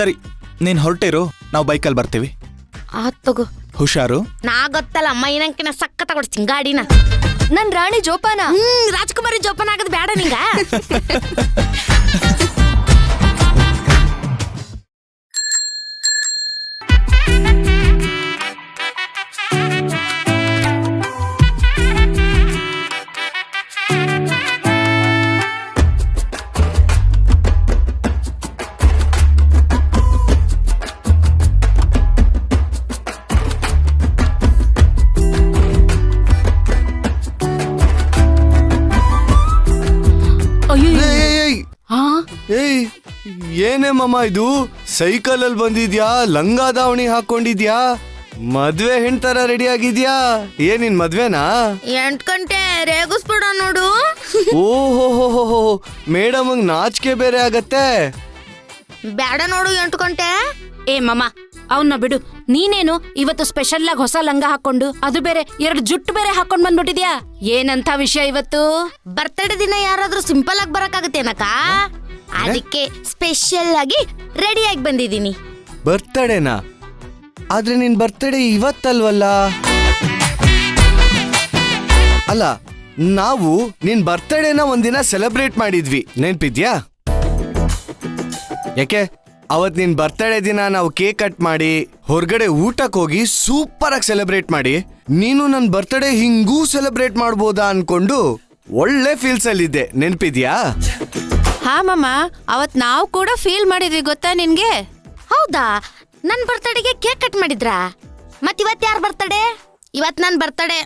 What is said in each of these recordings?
ಸರಿ, ನೀನ್ ಹೊರಟಿರು, ನಾವು ಬೈಕಲ್ಲಿ ಬರ್ತೀವಿ. ತಗೋ. ಹುಷಾರು. ನಾ ಗೊತ್ತಲ್ಲ ಮೈನಂಕಿನ ಸಕ್ಕ ತಗೊಡ್ತೀನಿ ಗಾಡಿನ. ನನ್ ರಾಣಿ ಜೋಪಾನ. ರಾಜ್ಕುಮಾರಿ ಜೋಪಾನ ಆಗದ್ ಬೇಡ ನಿಂಗ. ಏನೇ ಮಮ್ಮ ಇದು? ಸೈಕಲ್ ಅಲ್ಲಿ ಬಂದಿದ್ಯಾ, ಲಂಗ ದಾವಣಿ ಹಾಕೊಂಡಿದ್ಯಾ, ಮದ್ವೆ ಹೆಣ್ತರ ರೆಡಿ ಆಗಿದ್ಯಾ? ಏನಿನ್ ಮದ್ವೆನಾ? 8 ಗಂಟೆ ರೇಗಿಸ್ಬಿಡ ನೋಡು. ಓಹೋ, ಮೇಡಮ್ ನಾಚಿಕೆ ಬೇರೆ ಆಗತ್ತೆ. ಬೇಡ ನೋಡು 8 ಗಂಟೆ. ಏ ಮಮ್ಮ, ಅವನ್ನ ಬಿಡು. ನೀನೇನು ಇವತ್ತು ಸ್ಪೆಷಲ್ ಆಗಿ ಹೊಸ ಲಂಗ ಹಾಕೊಂಡು, ಅದು ಬೇರೆ 2 ಜುಟ್ಟು ಬೇರೆ ಹಾಕೊಂಡ್ ಬಂದ್ಬಿಟ್ಟಿದ್ಯಾ. ಏನಂತ ವಿಷಯ ಇವತ್ತು? ಬರ್ತಡೇ ದಿನ ಯಾರಾದ್ರೂ ಸಿಂಪಲ್ ಆಗಿ ಬರಕಾಗತ್ತೇನಕ್ಕ? ಅದಕ್ಕೆ ಸ್ಪೆಷಲ್ ಆಗಿ ರೆಡಿ ಆಗಿ ಬಂದಿದ್ದೀನಿ. ಬರ್ತಡೇನಾ? ಆದ್ರೆ ನಿನ್ ಬರ್ತಡೇ ಇವತ್ತಲ್ವಲ್ಲ? ಅಲ್ಲ, ನಾವು ನಿನ್ ಬರ್ತಡೇನ ಒಂದಿನ ಸೆಲೆಬ್ರೇಟ್ ಮಾಡಿದ್ವಿ, ನೆನ್ಪಿದ್ಯಾ? ಯಾಕೆ ಅವತ್ ನಿನ್ ಬರ್ತಡೇ ದಿನ ನಾವು ಕೇಕ್ ಕಟ್ ಮಾಡಿ ಹೊರಗಡೆ ಊಟಕ್ಕೆ ಹೋಗಿ ಸೂಪರ್ ಆಗಿ ಸೆಲೆಬ್ರೇಟ್ ಮಾಡಿ, ನೀನು ನನ್ ಬರ್ತಡೇ ಹಿಂಗೂ ಸೆಲೆಬ್ರೇಟ್ ಮಾಡ್ಬೋದಾ ಅನ್ಕೊಂಡು ಒಳ್ಳೆ ಫೀಲ್ಸ್ ಅಲ್ಲಿದ್ದೆ, ನೆನ್ಪಿದ್ಯಾ? ಹಾ ಮಮ್ಮ, ಅವತ್ ನಾವು ಕೂಡ ಫೀಲ್ ಮಾಡಿದ್ವಿ, ಗೊತ್ತಾ ನಿನ್ಗೆ? ಹೌದಾ? ನನ್ ಬರ್ತಡೆಗೆ ಕೇಕ್ ಕಟ್ ಮಾಡಿದ್ರಾ? ಮತ್ ಇವತ್ ಯಾರ್ ಬರ್ತಡೇ? ಇವತ್ ನನ್ ಬರ್ತಡೇ.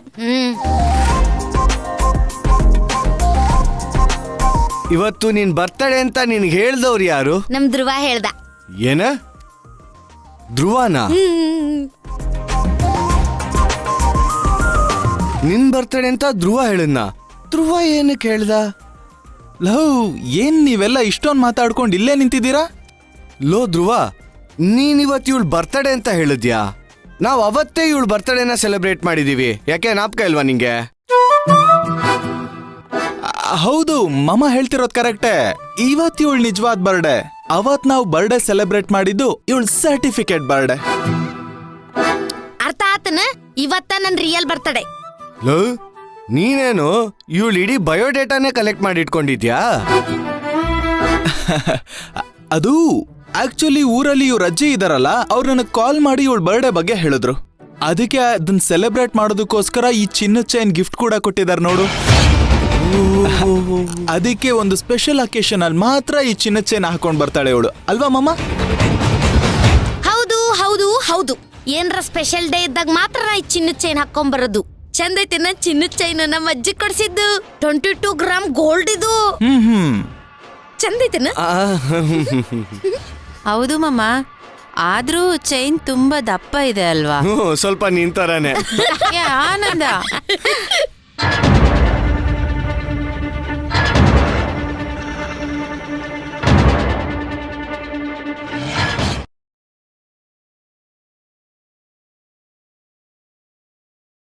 ಇವತ್ತು ನಿನ್ ಬರ್ತಡೇ ಅಂತ ನಿನ್ಗೆ ಹೇಳ್ದವ್ರು ಯಾರು? ನಮ್ ಧ್ರುವ ಹೇಳ್ದ. ಏನ? ಧ್ರುವನಾ? ನಿನ್ ಬರ್ತಡೇ ಅಂತ ಧ್ರುವ ಹೇಳನ್ನ? ಧ್ರುವ ಏನಕ್ಕೆ ಹೇಳ್ದ? ಲವ್, ಏನ್ ನೀವೆಲ್ಲ ಇಷ್ಟೊಂದು ಮಾತಾಡ್ಕೊಂಡು ಇಲ್ಲೇ ನಿಂತಿದ್ದೀರಾ? ಲೋ ಧ್ರುವ, ನೀನಿವತ್ತು ಇವಳು ಬರ್ತಡೇ ಅಂತ ಹೇಳಿದ್ಯಾ? ನಾವ್ ಅವತ್ತೇ ಇವಳು ಬರ್ತಡೇನ ಸೆಲೆಬ್ರೇಟ್ ಮಾಡಿದೀವಿ, ಯಾಕೆ ಜ್ಞಾಪಕ ಇಲ್ವಾ ನಿಂಗೆ? ಹೌದು, ಮಮ್ಮ ಹೇಳ್ತಿರೋದ್ ಕರೆಕ್ಟೇ. ಇವತ್ ಇವಳು ನಿಜವಾದ ಬರ್ಡೇ. ಅವತ್ ನಾವು ಬರ್ಡೇ ಸೆಲೆಬ್ರೇಟ್ ಮಾಡಿದ್ದು ಇವಳು ಸರ್ಟಿಫಿಕೇಟ್ ಬರ್ಡೇ. ಅರ್ಥ ಆತನ? ಇವತ್ತ ನನ್ ರಿಯಲ್ ಬರ್ತಡೇ. ಲೋ, ನೀನೇನು ಇವಳು ಇಡೀ ಬಯೋಡೇಟಾನೇ ಕಲೆಕ್ಟ್ ಮಾಡಿ ಇಟ್ಕೊಂಡಿದ್ಯಾ? ಅದು ಆಕ್ಚುಲಿ ಊರಲ್ಲಿ ಇವ್ರ ಅಜ್ಜಿ ಇದಾರಲ್ಲ, ಅವ್ರು ನನಗೆ ಕಾಲ್ ಮಾಡಿ ಇವಳ ಬರ್ಡೇ ಬಗ್ಗೆ ಹೇಳಿದ್ರು. ಅದಕ್ಕೆ ಅದನ್ನ ಸೆಲೆಬ್ರೇಟ್ ಮಾಡೋದಕ್ಕೋಸ್ಕರ ಈ ಚಿನ್ನದ ಚೈನ್ ಗಿಫ್ಟ್ ಕೂಡ ಕೊಟ್ಟಿದ್ದಾರೆ ನೋಡು. ಅದಕ್ಕೆ ಒಂದು ಸ್ಪೆಷಲ್ ಅಕೇಶನ್ ಅಲ್ಲಿ ಮಾತ್ರ ಈ ಚಿನ್ನದ ಚೈನ್ ಹಾಕೊಂಡ್ ಬರ್ತಾಳೆ ಇವಳು, ಅಲ್ವಾ ಮಮ್ಮ? ಹೌದು ಹೌದು ಹೌದು. ಏನ್ರ ಸ್ಪೆಷಲ್ ಡೇ ಇದ್ದಾಗ ಮಾತ್ರ ನಾ ಈ ಚಿನ್ನದ ಚೈನ್ ಹಾಕೊಂಡ್ ಬರೋದು. ಚಂದ ಐತಿ ನನ್ ಚಿನ್ನದ ಚೈನ್, ನಮ್ಮ ಅಜ್ಜಿ ಕೊಡ್ಸಿದ್ದು. 22 ಗ್ರಾಮ್ ಗೋಲ್ಡ್ ಇದು. ಚಂದ ಐತಿನ? ಹೌದು ಮಮ್ಮ, ಆದ್ರೂ ಚೈನ್ ತುಂಬಾ ದಪ್ಪ ಇದೆ ಅಲ್ವಾ? ಸ್ವಲ್ಪ ನಿಂತರಾನೆ. ಆನಂದ